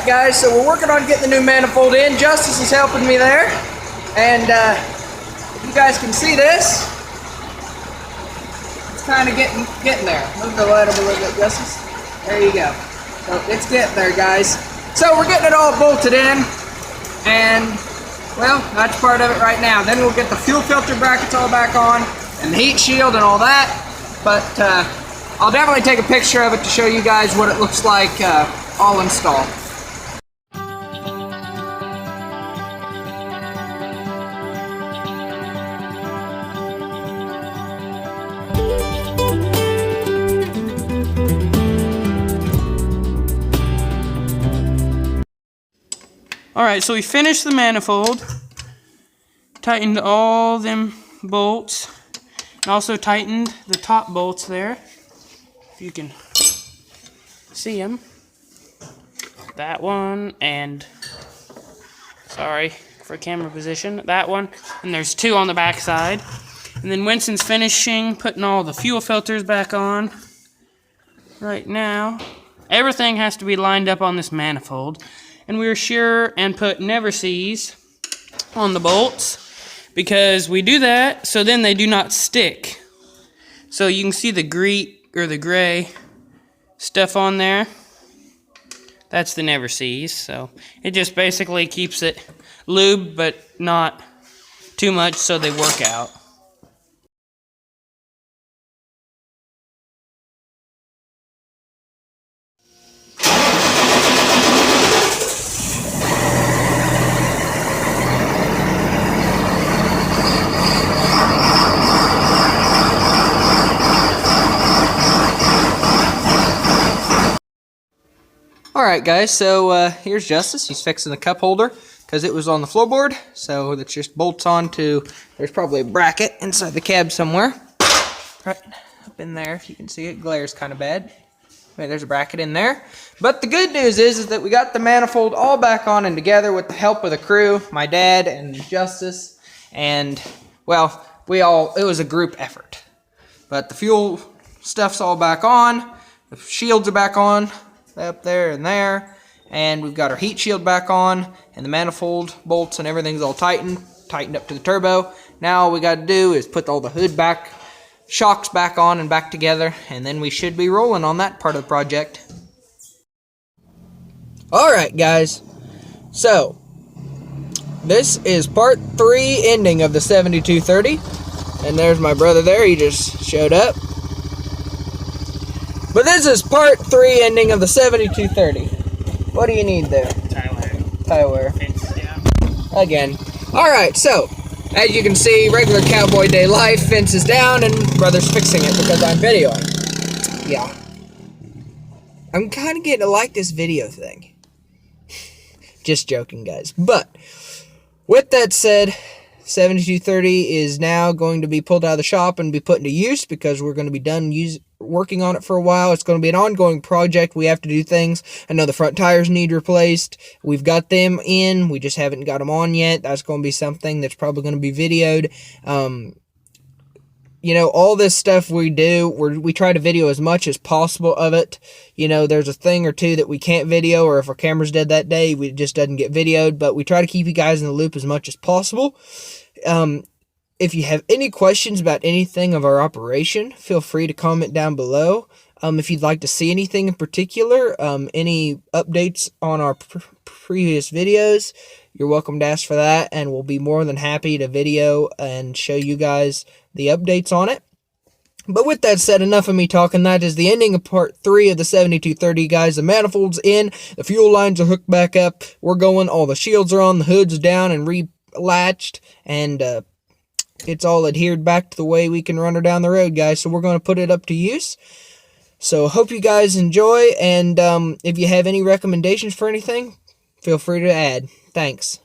guys, so we're working on getting the new manifold in. Justice is helping me there. And if you guys can see this, it's kind of getting there. Move the light over a little bit, Justice. There you go. So it's getting there, guys. So we're getting it all bolted in. And, well, that's part of it right now. Then we'll get the fuel filter brackets all back on and the heat shield and all that. But I'll definitely take a picture of it to show you guys what it looks like all installed. Alright, so we finished the manifold, tightened all them bolts, and also tightened the top bolts there, if you can see them. That one, and, sorry for camera position, that one, and there's two on the back side. And then Winston's finishing putting all the fuel filters back on right now. Everything has to be lined up on this manifold. And we were sure and put never sees on the bolts because we do that so then they do not stick. So you can see the gray stuff on there. That's the never sees. So it just basically keeps it lubed but not too much so they work out. Alright guys, so here's Justice. He's fixing the cup holder because it was on the floorboard. So that just bolts on to, there's probably a bracket inside the cab somewhere. Right up in there, if you can see it. Glare's kind of bad. Wait, there's a bracket in there. But the good news is that we got the manifold all back on and together with the help of the crew, my dad and Justice. And, well, it was a group effort. But the fuel stuff's all back on. The shields are back on. Up there and there, and we've got our heat shield back on, and the manifold bolts and everything's all tightened up to the turbo. Now all we got to do is put all the hood back, shocks back on and back together, and then we should be rolling on that part of the project. Alright guys, so this is part 3 ending of the 7230, and there's my brother there, he just showed up. But this is part 3 ending of the 7230. What do you need there? Tyler. Yeah. Again. Alright, so, as you can see, regular cowboy day life, fence is down, and brother's fixing it because I'm videoing. Yeah. I'm kind of getting to like this video thing. Just joking, guys. But, with that said, 7230 is now going to be pulled out of the shop and be put into use because we're going to be done working on it for a while. It's going to be an ongoing project. We have to do things. I know the front tires need replaced. We've got them in. We just haven't got them on yet. That's going to be something that's probably going to be videoed. You know, all this stuff we do, we try to video as much as possible of it. You know, there's a thing or two that we can't video, or if our camera's dead that day, it just doesn't get videoed. But we try to keep you guys in the loop as much as possible. If you have any questions about anything of our operation, feel free to comment down below. If you'd like to see anything in particular, any updates on our previous videos, you're welcome to ask for that, and we'll be more than happy to video and show you guys the updates on it. But with that said, enough of me talking. That is the ending of part 3 of the 7230, guys. The manifold's in, the fuel lines are hooked back up, we're going, all the shields are on, the hood's down and re-latched, and it's all adhered back to the way we can run her down the road, guys. So we're going to put it up to use. So hope you guys enjoy, and if you have any recommendations for anything, feel free to add. Thanks.